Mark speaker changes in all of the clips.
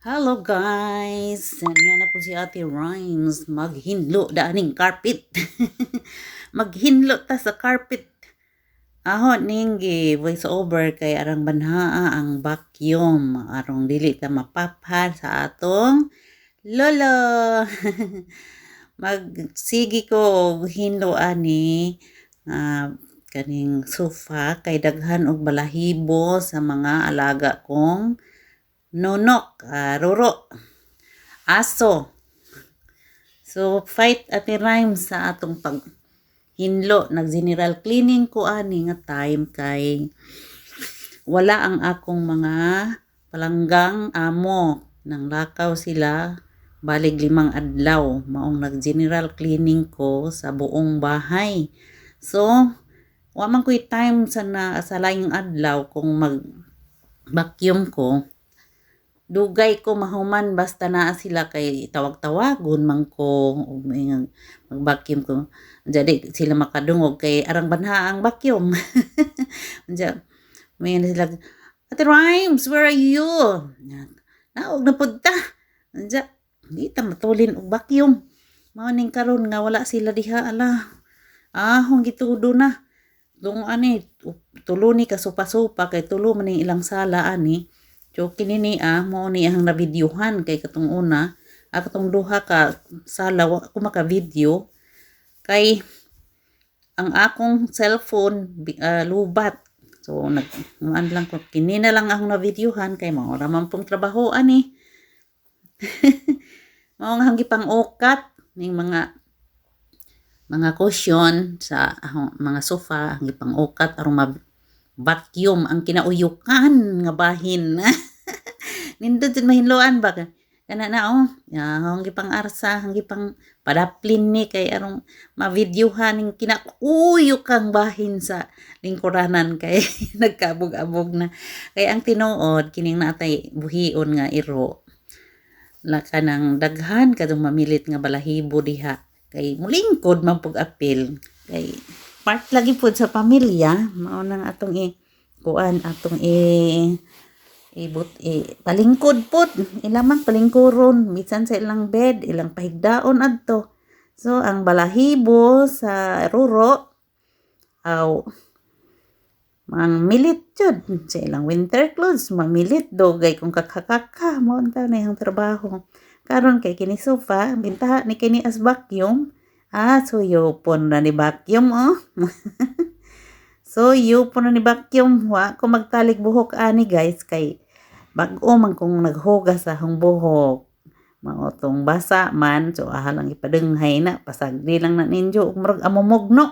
Speaker 1: Hello guys! Yan na po si Ate Rhymes. Maghinlo daaning carpet. Maghinlo ta sa carpet. Ahon ninggi voice over kay arang banhaa ang vacuum. Arong dili ta mapaphan sa atong lolo. Magsigi ko og hinlo ani kaning sofa kay daghan og balahibo sa mga alaga kong nonok, ruro, aso. So, fight Ate Rhymes sa atong paghinlo. Nag-general cleaning ko ani nga time kay wala ang akong mga palanggang amo. Nang lakaw sila, balig 5 adlaw. Maong nag-general cleaning ko sa buong bahay. So, waman ko'y time sa laing adlaw kung mag-vacuum ko. Dugay ko mahuman basta naa sila kay tawag-tawagon man ko mag-vacuum ko. Jadi sila makadungog kay arang banha ang vacuum. May sila, Ate Rhymes, where are you? Naog na punta. Di ta matulin og vacuum. Mao ning karon nga wala sila diha ala. Hong gitudo na. Dung ani tulo ni ka sopa-sopa kay tulo man ning ilang sala ani. So kinini mo ni ang nabidyuhan kay katong una katong duha ka sala ako maka-video kay ang akong cellphone lubat. So nag lang ko kinina lang akong nabidyuhan kay mao ra man pong trabaho ani. Mao nga gipang ukat ning mga cushion sa mga sofa ang gipang ukat aron vacuum ang kinauyukan nga bahin. Nindot jud mahinloan ba kana na ang gipang arsa ang gipang padaplin ni kay arong ma-videohan ning kinauyok kang bahin sa lingkuranan kay nagkabog-abog na kay ang tinuod kining natay buhion nga iro la kanang daghan kadtong mamilit nga balahibo diha kay mulingkod man pug apil kay part lagi pod sa pamilya mao nang atong atong palingkod pod ilamang palingkuron bisan sa ilang bed ilang pahigdaon adto. So ang balahibo sa ruro milit jud sa ilang winter clothes mamilit dogay kung kakakaka mao ta na yung trabaho karon kay kini sofa bintaha ni kini as vacuum. So yupon na ni vacuum So yupon na ni vacuum wa ko magtalik buhok ani guys kay bag-o man kung naghugas sa akong buhok mao tong basa man so lang ipadenghay na pasagdi lang na ninyo murag amumugno.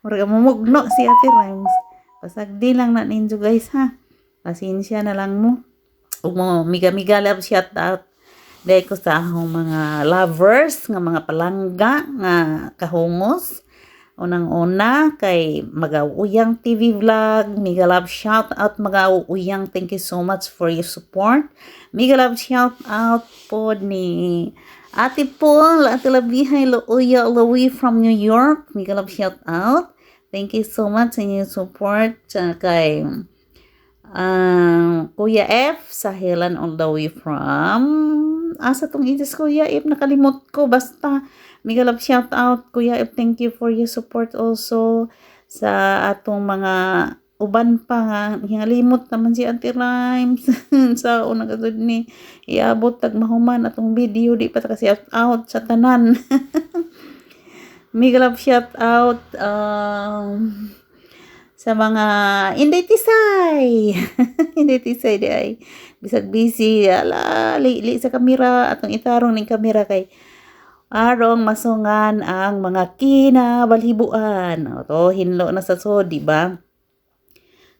Speaker 1: Murag amumugno si Ate Rhymes pasagdi lang na ninyo guys ha pasensya na lang mo ug mo miga-miga love shout out dahil ko sa akong mga lovers nga mga palangga nga kahungos. Unang-una kay Magauyang TV Vlog, mega love shout out Magauyang, thank you so much for your support. Mega love shout out po ni Ate Paul, Ate Labihay Looya Louie from New York. Mega love shout out. Thank you so much sa inyong support kay Kuya F Sahelan all the way from asa tong itis Kuya F nakalimot ko basta mega love shout out Kuya F, thank you for your support also sa atong mga uban pa nga hingalimot naman si Ate Rhymes sa unang katod ni iabot tag mahuman atong video di pa ta shout out sa tanan. Mega love shout out sa mga Inday Tisay. Inday Tisay di ay bisag busy li sa kamera atong itarong ning kamera kay arong masungan ang mga kinabalhibuan. To hinlo na sa di ba?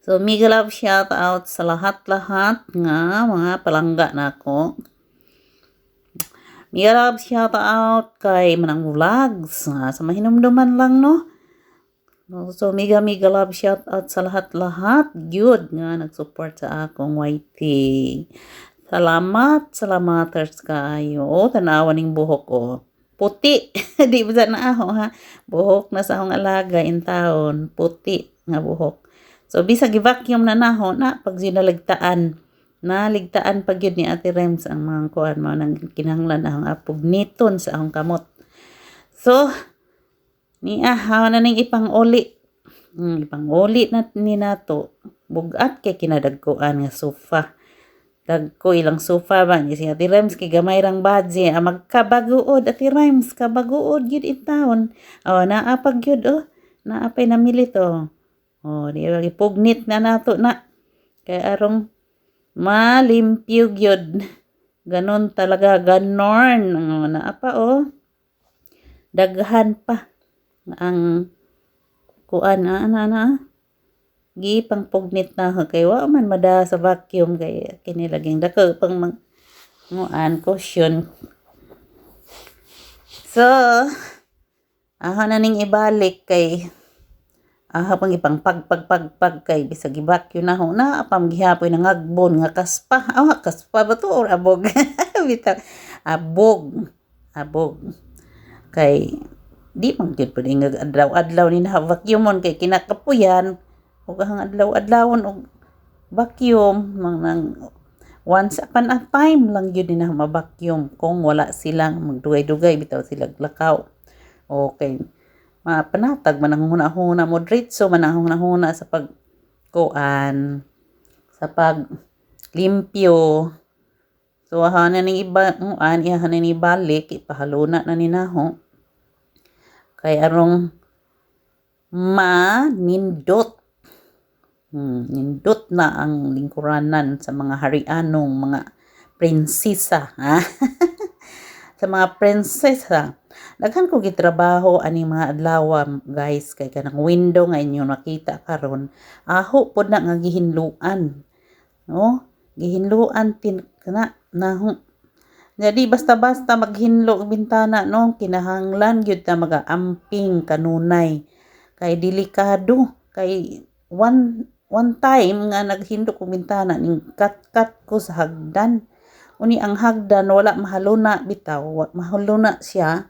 Speaker 1: So mega love shout out sa lahat-lahat nga mga palangga nako. Mega love shout out kay Manang Vlogs sa mahinumduman lang no. So mega love shout out sa lahat-lahat gyud nga nagsupport sa akong YT. Salamat kaayo. Tanawa ning buhok ko. Puti. Di ba na ako ha. Buhok na sa akong alaga in taon. Puti nga buhok. So bisag i-vacuum na naho na pag sinalagtaan naligtaan pag yun ni Ate Rems ang mga kuan mo nang kinahanglan ang apugniton sa akong kamot. So, haw na ning ipanguli. Ipanguli na ni nato. Bugat kay kinadagkuan nga sofa. Dagko ilang sofa ba ni si Ate Rems kay gamay rang budget. Magkabaguod Ate Rems, kabaguod gyud in town. Naa pag gyud naapay namili to. Di ba ipugnit na nato na. Kay arong malimpyo gyud. Ganon talaga, ganon. Naapa daghan pa ang kuan gipang pugnit na kay wa man mada sa vacuum kay kini laging dako pang nguan cushion. So na ning ibalik kay pang ipang pagpag kay bisag i-vacuum na apam gihapoy ng agbon nga kaspa. Kaspa ba to or abog? Bitaw abog kay di man gyud pwede nga adlaw-adlaw ni na vacuumon kay kinakapuyan ug ang adlaw-adlawon og vacuum nang once upon a time lang gyud ni na ma-vacuum kung wala silang magdugay-dugay bitaw sila lakaw. Okay, mapanatag man ang huna-huna mo diretso man ang huna-huna sa pagkuan sa paglimpyo. So na ning iba iyahan na ni balik ipahaluna na ni naho kay arong nindot na ang lingkuranan sa mga harianong mga prinsesa sa mga prinsesa. Daghan ko gitrabaho ani mga adlaw guys kay kanang window nga inyo nakita karon pod na nga gihinluan gihinluan kana naho. Jadi basta-basta maghinlo ang bintana kinahanglan gyud ta magaamping kanunay kay delikado kay one time nga naghinlo ko bintana ning kat ko sa hagdan. Uni ang hagdan wala mahaluna bitaw, mahaluna siya.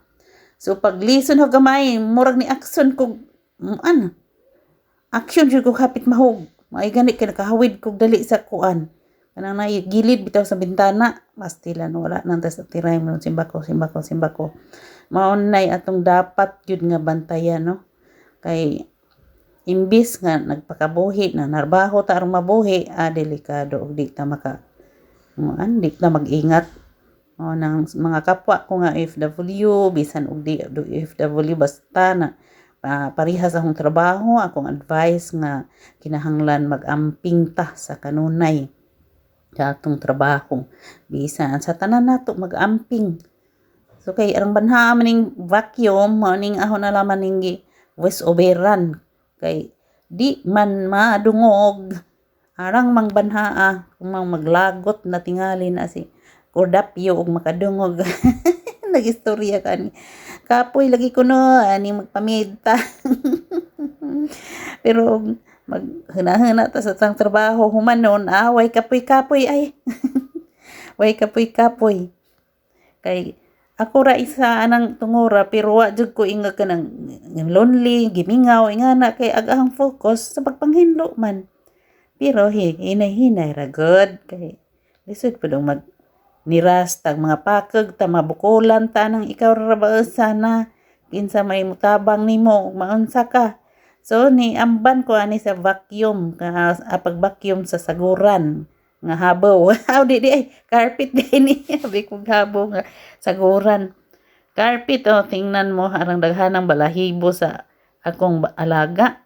Speaker 1: So paglison ho gamay murag ni action ko action jud ko kapit mahog. May gani kay nakahawid kog dali sa kuan. Kanang gilid bitaw sa bintana, pastilan wala nang tas tiray mo simbako. Mao nay atong dapat gyud nga bantayan kay imbis nga nagpakabuhi na narbaho ta aron mabuhi delikado og di ta mag-ingat nang mga kapwa ko nga FW bisan og di FW basta na parihas akong trabaho akong advice nga kinahanglan mag-amping ta sa kanunay sa atong trabaho bisan sa tanan nato mag-amping. So kay arang banha maning vacuum maning ahon na laman ning voice overan kay di man madungog arang mangbanhaa kung maglagot na tingali na si kordapyo og makadungog. Nagistorya kani kapoy lagi kuno ani magpamita. Pero maghuna-huna ta sa tang trabaho humanon way kapoy-kapoy ay. Way kapoy-kapoy kay ako ra isa anang tungora pero wa jud ko inga kanang lonely gimingaw ingana kay agahang focus sa pagpanghinlo man. Pero hinay-hinay ra good kay lisod pud mag niras tag mga pakeg ta mabukolan ta nang ikaw ra ba sana kinsa may mutabang nimo ug maunsa ka. So ni amban ko ani sa vacuum pag vacuum sa saguran nga habaw. Di carpet ni abi kog habaw nga saguran. Carpet tingnan mo arang daghanang balahibo sa akong alaga.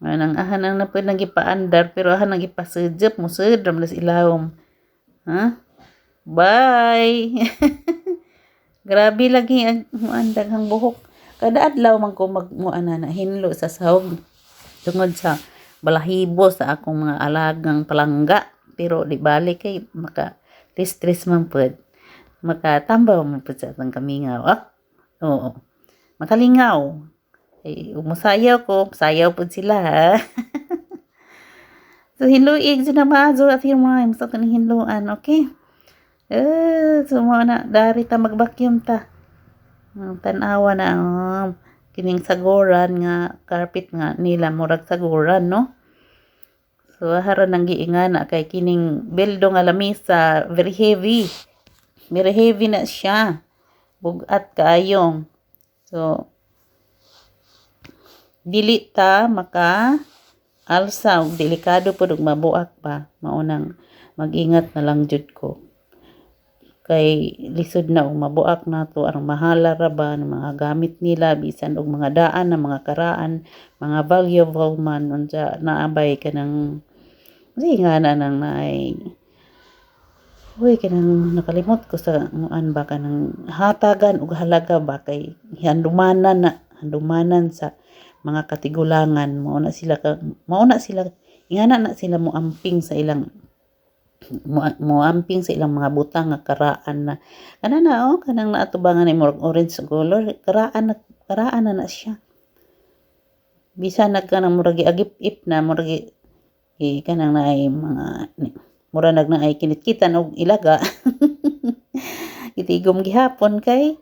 Speaker 1: Nang ahanang na pud nagipaandar pero ahanang ipasudjop mo sudram las ilawom. Bye. Grabe lagi ang daghang buhok. Kada adlaw man ko na hinlo sa sahog tungod sa balahibo sa akong mga alagang palangga pero di balik kay maka stress man pud makatambaw man pud sa atong kamingaw. Oo. Makalingaw. Umusayaw ko, sayaw pud sila So hinluig sila maazo at yung mga sa kaning hinluan, okay? So mo na dari ta mag-vacuum ta. Tanawa na kining saguran nga carpet nga nila murag saguran no. So hara nang giingana kay kining beldo nga lamisa very heavy. Very heavy na siya. Bugat kaayong. So dili ta maka alsa ug delikado pud ug mabuak pa. Maunang mag-ingat na lang jud ko. Kay lisod na ug mabuak nato ang mahala ra ba ng mga gamit nila bisan og mga daan na mga karaan, mga valuable man unsa naabay kanang ingana nang naay kanang nakalimot ko sa nuan ba kanang hatagan og halaga ba kay handumanan sa mga katigulangan mauna sila ingana na sila moamping sa ilang moamping sa ilang mga butang nga karaan na kanang naatubangan ni orange color karaan na siya bisan nagkanang murag agip-ip na murag kanang naay mga mura nagnaay kinit-kitan og ilaga itigom gihapon kay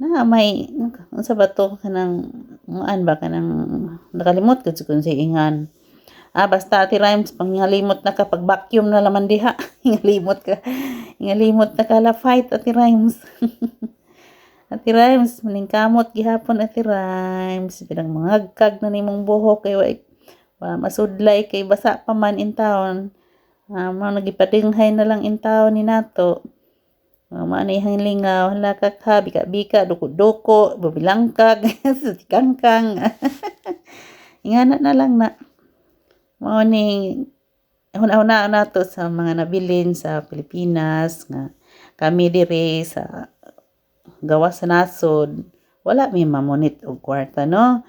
Speaker 1: na may unsa ba to kanang muan ba kanang nakalimot gud kun sa ingan basta Ate Rhymes panghalimot na kapag vacuum na laman diha hingalimot na kala fight Ate Rhymes Ate Rhymes maningkamot gihapon Ate Rhymes pinang mangagkag na nimong buhok kay masudlay kay basa pa man in town mga nagipadinghay na lang in town ni nato maanihang lingaw hala ka bika duko babilangkag kangkang ingana na lang na mao ni una nato sa mga nabilin sa Pilipinas nga kami diri sa gawas sa nasod wala mi mamunit og kwarta no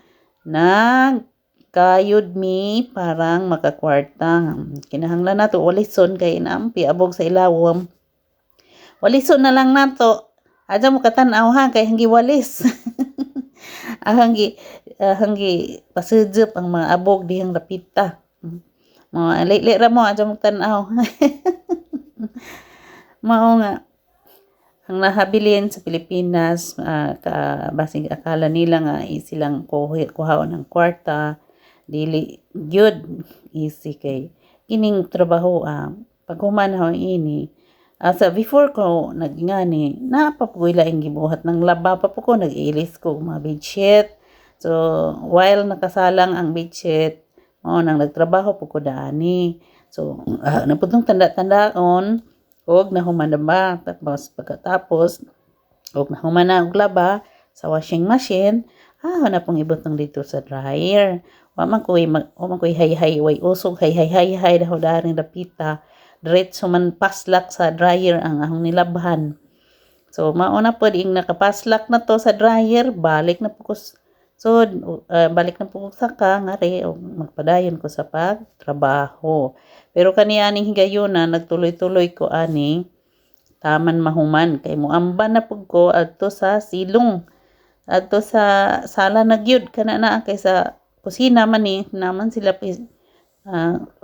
Speaker 1: kayod mi parang makakwarta kinahanglan nato walison kay naampi abog sa ilawom walison na lang nato adya mo katan-aw ha kay hanggi walis hanggi pasudjop ang mga abog dihang lapita mga lately ra mo adya mo tan-aw mao nga ang nahabilin sa Pilipinas basig akala nila nga silang kuhaon ng kwarta dili gyud easy kay kining trabaho pag humanhaw ini sa before ko nagingani napapugoy laing gibuhat ng laba pa po ko nag-ilis ko mga bedsheet so while nakasalang ang bedsheet nang nagtrabaho po ko daani so naputong tanda-tandaon og nahuman na ba pagkatapos og nahuman na og laba sa washing machine na pong ibutang dito sa dryer wa man koy hay way usog hay daw daring dapita diretso man paslak sa dryer ang ahong nilabhan so mauna po ding nakapaslak na to sa dryer balik na po ko balik na po sa ngari o magpadayon ko sa pagtrabaho pero kanianing higayon na nagtuloy-tuloy ko ani taman mahuman kay muamban na pud ko adto sa silong adto sa sala na gyud kana na kay sa kusina man naman sila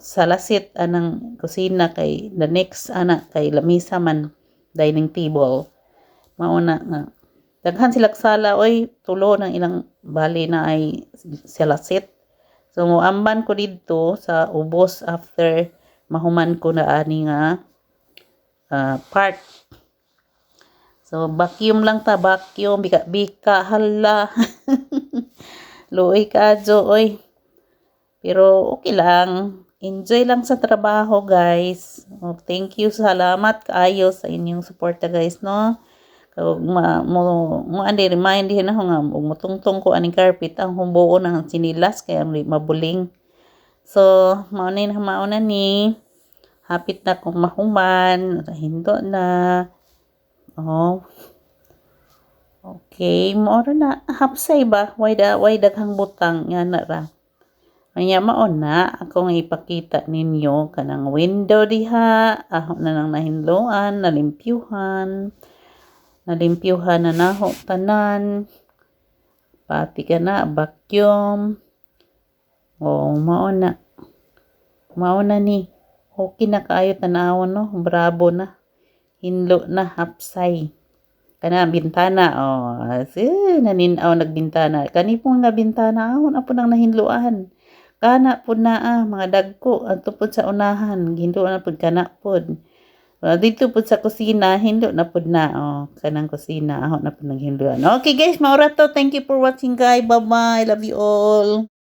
Speaker 1: sa lasit anang kusina kay the next kay lamisa man dining table mauna nga daghan sila sala tulo ng ilang bali na ay sa lasit so muamban ko didto sa ubos after mahuman ko na ani nga part so vacuum lang bika hala luoy kadyo pero okay lang enjoy lang sa trabaho guys thank you salamat kaayo sa inyong suporta guys no kag mo andi remind din ako nga mutungtong ko aning carpet ang humbuo ng sinilas kaya mabuling so mao na ni hapit na kong mahuman hindo na okay mo na hapsay ba way daghang butang nga na ra anya mao na akong ipakita ninyo kanang window diha na nang nahinloan nalimpyuhan na naho tanan pati ka na vacuum mao na ni okay na kaayo tanawon no bravo na hinlo na hapsay kana bintana naninaw nagbintana kani po nga bintana ahon apo nang nahinluan Kana pud naa mga dagko adto pud sa unahan, hinlo na pud kana pud. Dito pud sa kusina, hinlo na pud na. Oh, kanang kusina, ako na pud naghinloan. Okay guys, maura to. Thank you for watching guys. Bye-bye. Love you all.